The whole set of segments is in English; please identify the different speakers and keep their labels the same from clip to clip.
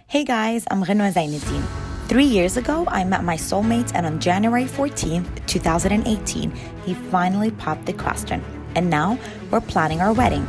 Speaker 1: Hey guys, I'm GUINWA Zainuddin. 3 years ago, I met my soulmate, and on January 14th, 2018, he finally popped the question. And now, we're planning our wedding.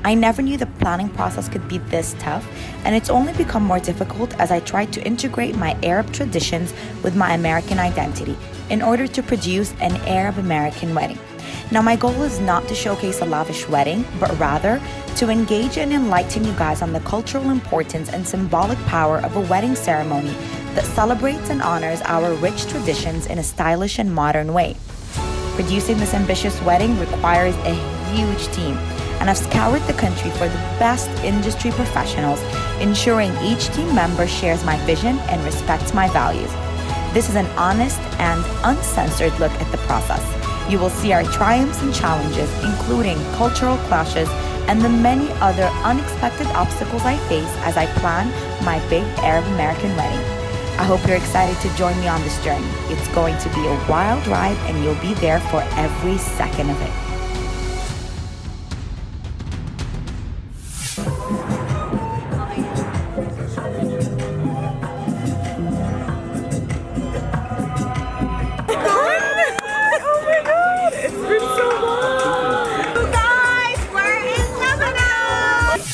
Speaker 1: I never knew the planning process could be this tough, and it's only become more difficult as I tried to integrate my Arab traditions with my American identity in order to produce an Arab-American wedding. Now, my goal is not to showcase a lavish wedding, but rather to engage and enlighten you guys on the cultural importance and symbolic power of a wedding ceremony that celebrates and honors our rich traditions in a stylish and modern way. Producing this ambitious wedding requires a huge team, and I've scoured the country for the best industry professionals, ensuring each team member shares my vision and respects my values. This is an honest and uncensored look at the process. You will see our triumphs and challenges, including cultural clashes and the many other unexpected obstacles I face as I plan my big Arab-American wedding. I hope you're excited to join me on this journey. It's going to be a wild ride, and you'll be there for every second of it.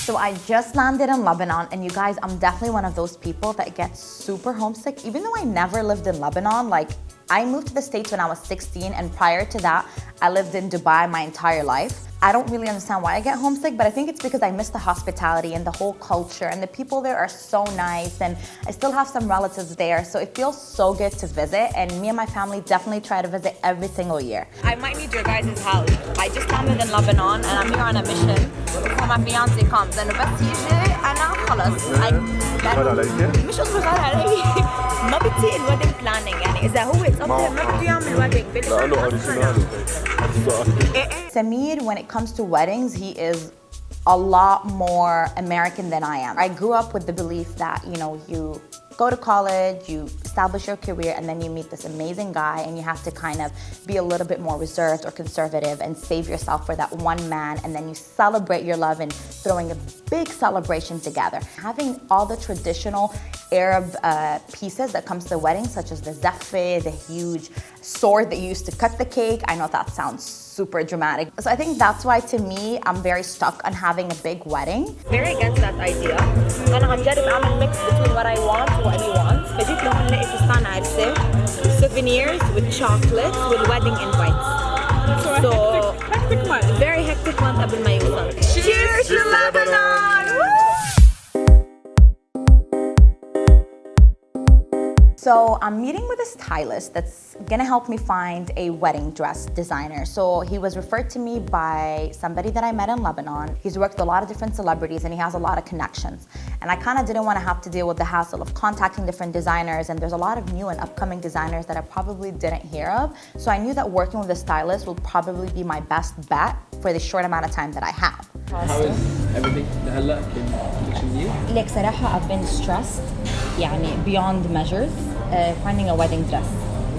Speaker 1: So I just landed in Lebanon, and you guys, I'm definitely one of those people that gets super homesick. Even though I never lived in Lebanon, like I moved to the States when I was 16, and prior to that, I lived in Dubai my entire life. I don't really understand why I get homesick, but I think it's because I miss the hospitality and the whole culture, and the people there are so nice, and I still have some relatives there, so it feels so good to visit, and me and my family definitely try to visit every single year. I might need your guys' help. I just landed in Lebanon, and I'm here on a mission before my fiancé comes, and بس يجي أنا خلص مش أصبر علي ما بتطيق الويدنج بلانينج، يعني إذا هو تصبر ما بده يعمل ويدنج Samir, when it comes to weddings, he is a lot more American than I am. I grew up with the belief that, you go to college, you establish your career, and then you meet this amazing guy, and you have to kind of be a little bit more reserved or conservative and save yourself for that one man, and then you celebrate your love and throwing a big celebration together. Having all the traditional Arab pieces that comes to the wedding, such as the zaffe, the huge sword that you used to cut the cake. I know that sounds super dramatic. So I think that's why, to me, I'm very stuck on having a big wedding. Very against that idea. أنا عم جرب أعمل mix between what I want and what he wants. فجيت لهون لقيت فستان عرسة, souvenirs with chocolates with wedding invites. So hectic month. Very hectic month قبل ما يوصل. Cheers to Lebanon! So I'm meeting with a stylist that's gonna help me find a wedding dress designer. So he was referred to me by somebody that I met in Lebanon. He's worked with a lot of different celebrities, and he has a lot of connections. And I kind of didn't want to have to deal with the hassle of contacting different designers, and there's a lot of new and upcoming designers that I probably didn't hear of. So I knew that working with a stylist will probably be my best bet for the short amount of time that I have.
Speaker 2: How is everything لهلا collection new?
Speaker 1: Like صراحة I've been stressed, يعني beyond measures, finding a wedding dress.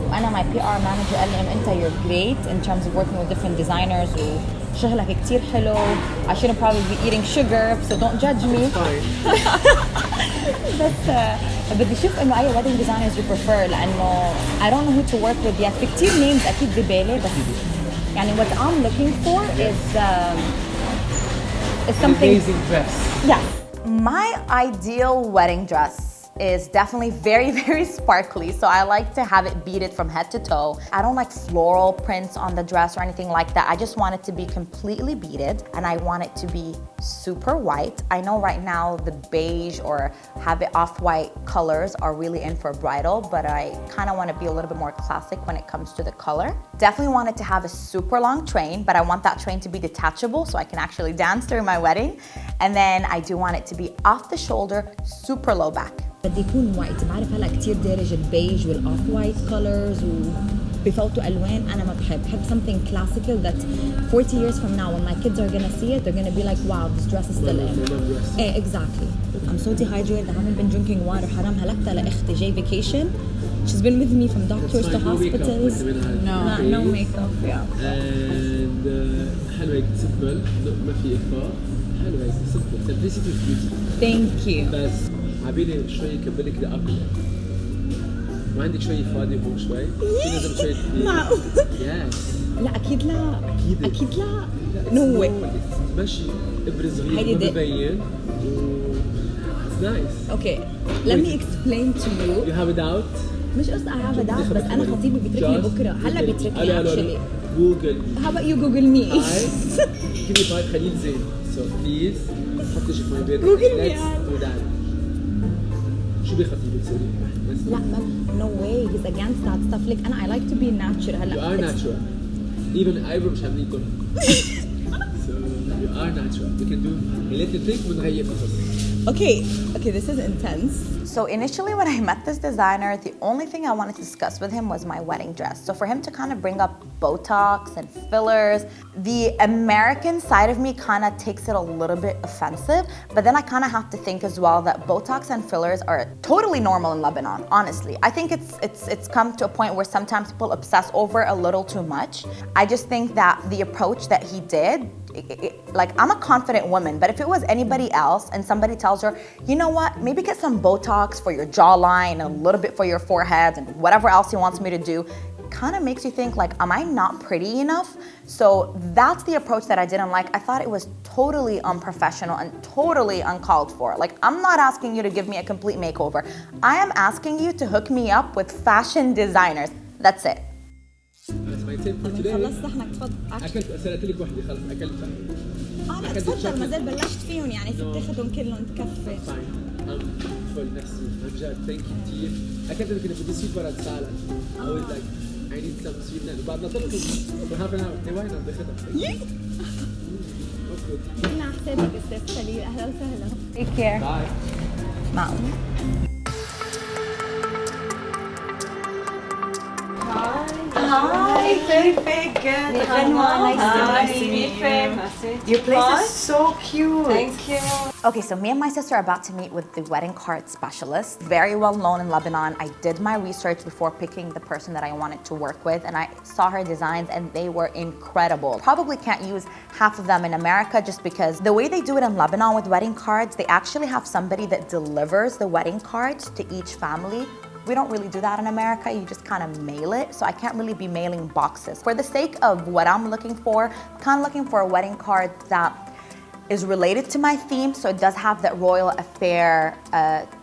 Speaker 1: وأنا my PR manager قال لي أنت you're great in terms of working with different designers وشغلك كتير حلو. I shouldn't probably be eating sugar, so don't judge me. بس بدي أشوف إنه أي wedding designers you prefer, لأنه I don't know who to work with yet. في كتير names أكيد ببالي, بس يعني what I'm looking for is something.
Speaker 2: Amazing dress.
Speaker 1: Yeah. My ideal wedding dress is definitely very, very sparkly. So I like to have it beaded from head to toe. I don't like floral prints on the dress or anything like that. I just want it to be completely beaded, and I want it to be super white. I know right now the beige or have it off-white colors are really in for bridal, but I kind of want to be a little bit more classic when it comes to the color. Definitely want it to have a super long train, but I want that train to be detachable so I can actually dance during my wedding. And then I do want it to be off the shoulder, super low back. بدي يكون وايت. بعرف هلا كتير دارج البيج والاوف وايت colors وبفوتوا الوان. انا ما بحب something classical that 40 years from now when my kids are gonna see it, they're gonna be like, wow, this dress is still in. Exactly. I'm so dehydrated. I haven't been drinking water. حرام هلكتها لأختي جاي vacation. She's been with me from doctors to hospitals. No makeup. Yeah.
Speaker 2: And حلوة هيك simple, ما في إفراط. حلوة هيك simple. Simplicity is beauty.
Speaker 1: Thank you.
Speaker 2: بس عبيلي شوي يكبلك لأكل ما عندك شوي فاضي هون شوي؟ في لازم شوي كبير
Speaker 3: معقول؟
Speaker 2: يس
Speaker 3: لا اكيد لا
Speaker 2: أكيد
Speaker 3: لا نو واي
Speaker 2: ماشي إبرة صغيرة
Speaker 3: هيدي
Speaker 2: ما
Speaker 3: دي.
Speaker 2: ببين It's nice.
Speaker 3: اوكي let me explain to you.
Speaker 2: You have a doubt?
Speaker 3: مش قصدي I have a doubt بس انا خطيبي بيتركني بكره هلا بيتركني actually.
Speaker 2: جوجل
Speaker 3: How about you Google me?
Speaker 2: give me 5 خليل زين so please حطي شي في بيت
Speaker 3: Google me.
Speaker 2: let's do that شو بخطيبك تسوي؟
Speaker 3: لا ما no way he's against that stuff like أنا I like to be natural هلا
Speaker 2: You are natural. Even eyebrow مش عاملينكم. So you are natural. We can do a little thing ونغير قصص.
Speaker 3: Okay this is intense.
Speaker 1: So initially when I met this designer, the only thing I wanted to discuss with him was my wedding dress. So for him to kind of bring up Botox and fillers, the American side of me kind of takes it a little bit offensive, but then I kind of have to think as well that Botox and fillers are totally normal in Lebanon, honestly. I think it's come to a point where sometimes people obsess over a little too much. I just think that the approach that he did, like I'm a confident woman, but if it was anybody else and somebody tells her, you know what, maybe get some Botox for your jawline, a little bit for your forehead, and whatever else he wants me to do, kind of makes you think like, am I not pretty enough? So that's the approach that I didn't like. I thought it was totally unprofessional and totally uncalled for. Like, I'm not asking you to give me a complete makeover. I am asking you to hook me up with fashion designers. That's it.
Speaker 2: That's my tip for today.
Speaker 3: خلصت صحنك تفضل.
Speaker 2: أكلت سألت لك وحدة خلص أكلتها.
Speaker 3: لا تفضل ما زال بلشت فيهم يعني فيك تاخذهم كلهم تكفي.
Speaker 2: Fine. I'm full merci. I'm just thank you كتير. أكلت لك إنه بدي sweet potato salad. I was like I need some sweetness. وبعد طلعت for half an hour. وين عم باخذها؟
Speaker 3: أنا على حسابك أستاذ خليل أهلا وسهلا.
Speaker 1: Take care.
Speaker 2: Bye.
Speaker 1: Mountain. Hi, very good.
Speaker 4: Nice to meet you.
Speaker 1: Your place is so cute.
Speaker 4: Thank you.
Speaker 1: Okay, so me and my sister are about to meet with the wedding card specialist, very well known in Lebanon. I did my research before picking the person that I wanted to work with, and I saw her designs and they were incredible. Probably can't use half of them in America just because the way they do it in Lebanon with wedding cards, they actually have somebody that delivers the wedding cards to each family. We don't really do that in America. You just kind of mail it. So I can't really be mailing boxes. For the sake of what I'm looking for, I'm kind of looking for a wedding card that is related to my theme. So it does have that royal affair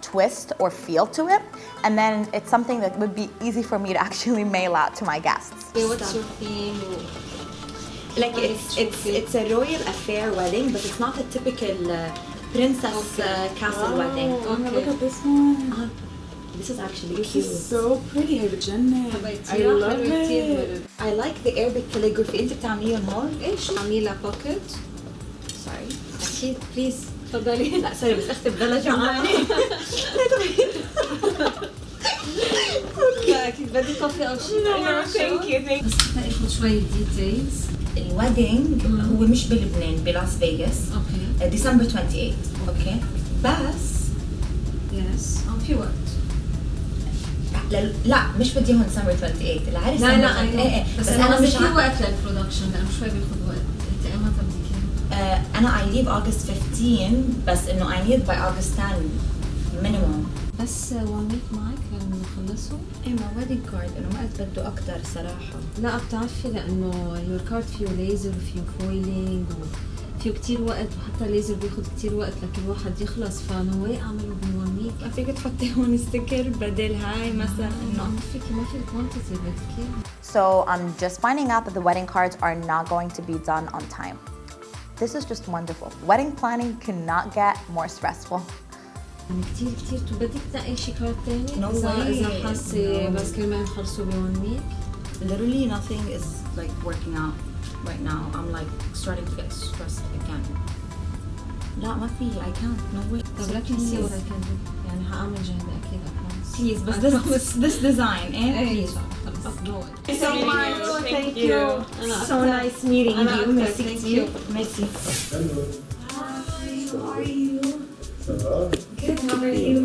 Speaker 1: twist or feel to it. And then it's something that would be easy for me to actually mail out to my guests.
Speaker 4: What's your theme?
Speaker 3: Like it's a royal affair wedding, but it's not a typical princess castle wedding.
Speaker 4: Okay.
Speaker 5: Look at this one.
Speaker 3: This is actually
Speaker 5: This
Speaker 3: cute.
Speaker 5: is so pretty. I love it.
Speaker 3: I like the Arabic calligraphy. انت بتعمليهم هون؟
Speaker 4: ايش عامله بوكيت؟
Speaker 3: Sorry. أكيد please.
Speaker 4: تفضلي.
Speaker 3: لا سوري بس اختي بضلها جوعانة.
Speaker 4: لا اكيد بدي كوفي او شيء.
Speaker 3: Thank you.
Speaker 4: بس بدنا ناخذ شوي ديتيلز.
Speaker 3: الويدنج هو مش بلبنان بلاس فيغاس.
Speaker 4: اوكي.
Speaker 3: ديسمبر 28. اوكي. بس
Speaker 4: يس. في وقت.
Speaker 3: لا مش بدي هون ديسمبر 28 العرس
Speaker 4: لا
Speaker 3: بس
Speaker 4: انا مش في وقت للبرودكشن لانه شوي بياخذ وقت. انت ايمتى بدك اياه؟
Speaker 3: انا I leave August 15 بس انه I need by August 10 minimum.
Speaker 4: بس 1 week معك لما نخلصه؟
Speaker 3: ايه ما ويدنج كارد انه وقت بده اكثر صراحه.
Speaker 4: لا بتعرفي لانه يور كارد فيه ليزر وفيه فويلينج وفيه كتير وقت وحتى ليزر بياخد كتير وقت لكن الواحد يخلص فنوي اعمله ب1 ويك.
Speaker 3: ما فيك تحطي هون ستيكر بدل هاي مثلا انه
Speaker 4: ما في الكوانتيتي بدك اياه.
Speaker 1: So I'm just finding out that the wedding cards are not going to be done on time. This is just wonderful. Wedding planning cannot get more stressful.
Speaker 4: يعني كتير بدك تنقي شي كارد تاني؟
Speaker 3: No way.
Speaker 4: إذا حاسة بس كرمال نخلصوا ب1 week.
Speaker 3: Literally nothing is like working out right now. I'm like starting to get stressed again. لا ما في I can't no way.
Speaker 4: طب let me see what I can do. يعني هعمل جهد أكيد I promise.
Speaker 3: Please بس this design
Speaker 4: إيه
Speaker 3: please.
Speaker 4: خلص do it.
Speaker 3: Thank you so much. Thank you. So nice meeting you. Merci كتير. Merci. How are you? Good. How are you?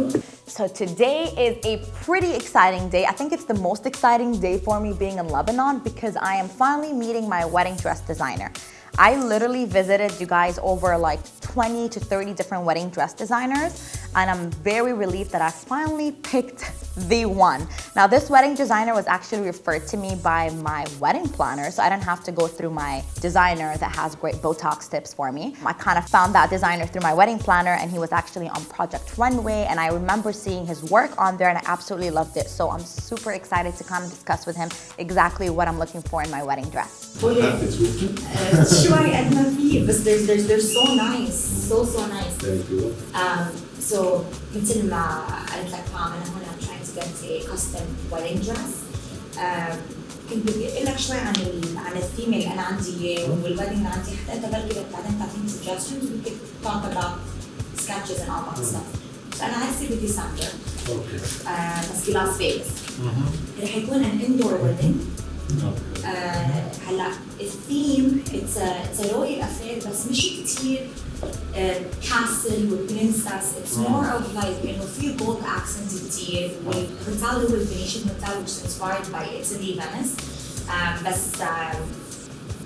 Speaker 1: So today is a pretty exciting day. I think it's the most exciting day for me being in Lebanon because I am finally meeting my wedding dress designer. I literally visited you guys over like 20 to 30 different wedding dress designers, and I'm very relieved that I finally picked the one. Now, this wedding designer was actually referred to me by my wedding planner, so I didn't have to go through my designer that has great Botox tips for me. I kind of found that designer through my wedding planner, and he was actually on Project Runway, and I remember seeing his work on there, and I absolutely loved it. So I'm super excited to kind of discuss with him exactly what I'm looking for in my wedding dress.
Speaker 3: شوي قد ما في بس they're so nice so nice. So مثل ما قلت لك فاهم أنا هون I'm trying to get a custom wedding dress. كنت بدي أقول لك شوي عن الثيم اللي أنا عندي إياه والwedding اللي عندي حتى أنت بلكي بعدين تعطيني suggestions we could talk about sketches and all that stuff. So أنا عايز أصير بديسمبر. بس في لاس فيغاس. رح يكون an indoor wedding. هلا الثيم it's a royal affair بس مش كتير كاسل وبرنسس it's more of like إنه في gold accents كتير والهوتيل هو الفينيشن هوتيل which is inspired by Italy Venice بس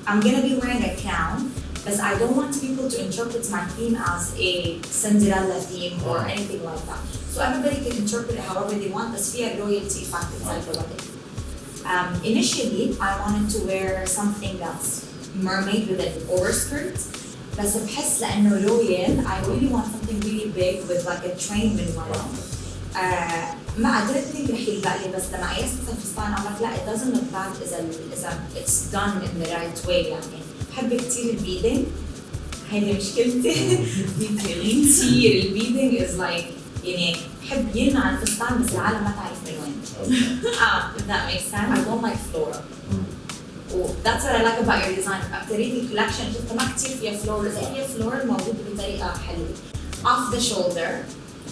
Speaker 3: I'm gonna be wearing a crown but I don't want people to interpret my theme as a Cinderella theme or anything like that so everybody can interpret it however they want بس فيها royalty fact inside the wedding. Initially, I wanted to wear something that's mermaid with an overskirt. بس بحس لأنه royal, I really want something really big with like a train من ورا. ما I didn't think رح يلبق لي بس لما قيست الفستان I'm like لا it doesn't look bad إذا it's done in the right way يعني. بحب كتير البيدنج. هيدي مشكلتي. كتير البيدنج is like يعني بحب يلمع الفستان بس العالم ما تعرف من وين. If that makes sense. I don't like floral. That's what I like about your design. أكترية الكولكشن شفت ما كتير فيها floral. إذا فيها floral موجود بطريقة حلوة. Off the shoulder,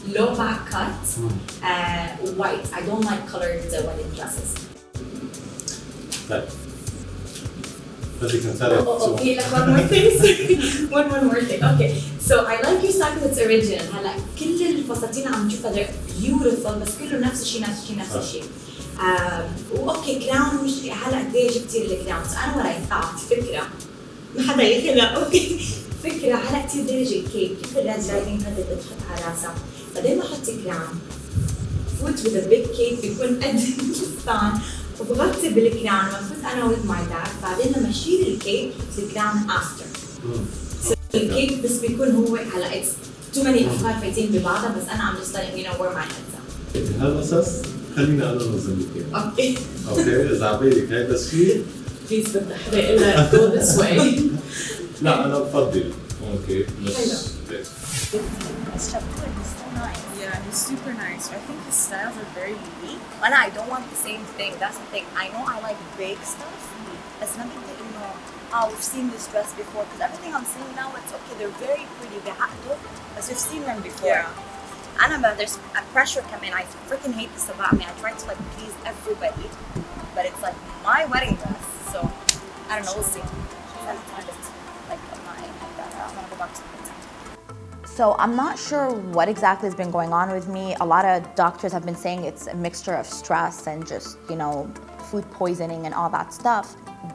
Speaker 3: low back cut, white. I don't like colored wedding dresses. Okay, like one more thing. one more thing. Okay, so I like your style because it's original. هلا كل الفساتين عم نشوفها they're beautiful بس كله نفس الشيء. وأوكي كراون مش هلا قديش كتير الكراونز. أنا وراي ثاوت فكرة ما حدا يخلق أوكي فكرة هلا كتير درجة الكيك كيف الريد رايدنج هذا اللي بتحط على راسها بعدين ما أحط كراون فوت with a big cake بيكون قد الفستان وبغطي بالكراون وفوت أنا with my dad بعدين لما أشيل الكيك الكراون after. الكيك بس بيكون هو هلا it's too many أفكار فايتين ببعضها بس أنا I'm just letting you know where my head's at.
Speaker 6: هالقصص خليني أنا أنظم لك إياها. أوكي إذا عبالك هيدا الشيء.
Speaker 5: Please بدنا حدا يقول لك go this way.
Speaker 6: لا أنا بفضل. أوكي مش.
Speaker 1: It's so nice.
Speaker 5: Yeah, he's super nice. I think his styles are very unique.
Speaker 1: And I don't want the same thing. That's the thing. I know I like big stuff. It's not that you know, oh, we've seen this dress before. Because everything I'm seeing now, it's okay. They're very pretty. But we've seen them before.
Speaker 5: Yeah.
Speaker 1: And there's a pressure coming. I freaking hate this about me. I try to like please everybody, but it's like my wedding dress. So I don't know. We'll see. Like I'm gonna go back to the hotel. So I'm not sure what exactly has been going on with me. A lot of doctors have been saying it's a mixture of stress and just, you know, food poisoning and all that stuff.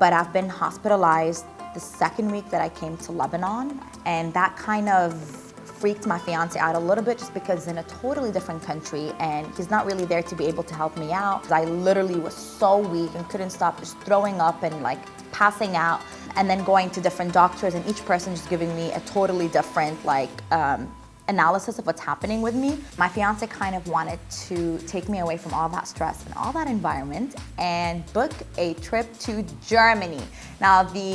Speaker 1: But I've been hospitalized the second week that I came to Lebanon, and that kind of freaked my fiance out a little bit just because he's in a totally different country and he's not really there to be able to help me out. I literally was so weak and couldn't stop just throwing up and like passing out, and then going to different doctors and each person just giving me a totally different like analysis of what's happening with me. My fiance kind of wanted to take me away from all that stress and all that environment and book a trip to Germany. Now the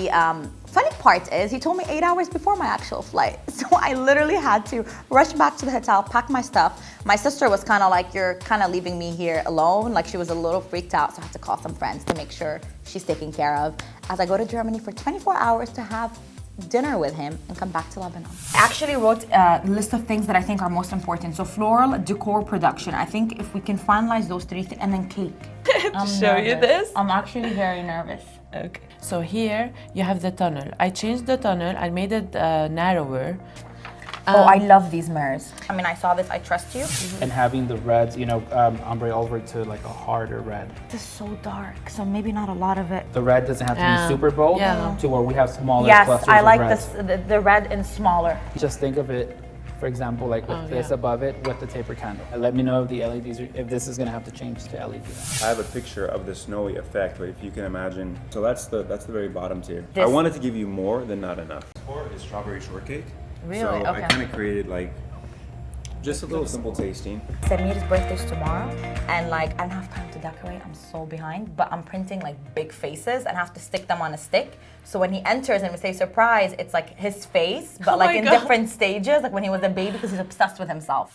Speaker 1: funny part is he told me 8 hours before my actual flight. So I literally had to rush back to the hotel, pack my stuff. My sister was kind of like, you're kind of leaving me here alone. Like she was a little freaked out. So I had to call some friends to make sure she's taken care of as I go to Germany for 24 hours to have dinner with him and come back to Lebanon. I actually wrote a list of things that I think are most important. So floral, decor, production. I think if we can finalize those three things, and then cake.
Speaker 7: To show you this?
Speaker 1: I'm actually very nervous.
Speaker 7: Okay. So here you have the tunnel. I changed the tunnel. I made it narrower.
Speaker 1: Oh, I love these mirrors. I mean, I saw this, I trust you.
Speaker 8: And having the reds, ombre over to like a harder red.
Speaker 1: This is so dark, so maybe not a lot of it.
Speaker 8: The red doesn't have to be super bold to where we have smaller clusters
Speaker 1: Yes, I like
Speaker 8: of reds.
Speaker 1: the red and smaller.
Speaker 8: Just think of it, for example, like with this above it with the taper candle. And let me know if the LEDs if this is gonna have to change to LED.
Speaker 9: I have a picture of the snowy effect, but if you can imagine, so that's the very bottom tier. I wanted to give you more than not enough. Or is strawberry shortcake.
Speaker 1: Really?
Speaker 9: So
Speaker 1: Okay.
Speaker 9: I kind of created like just a little simple tasting.
Speaker 1: Samir's birthday's tomorrow, and like I don't have time to decorate. I'm so behind, but I'm printing like big faces and have to stick them on a stick. So when he enters and we say surprise, it's like his face, but like in different stages, like when he was a baby, because he's obsessed with himself.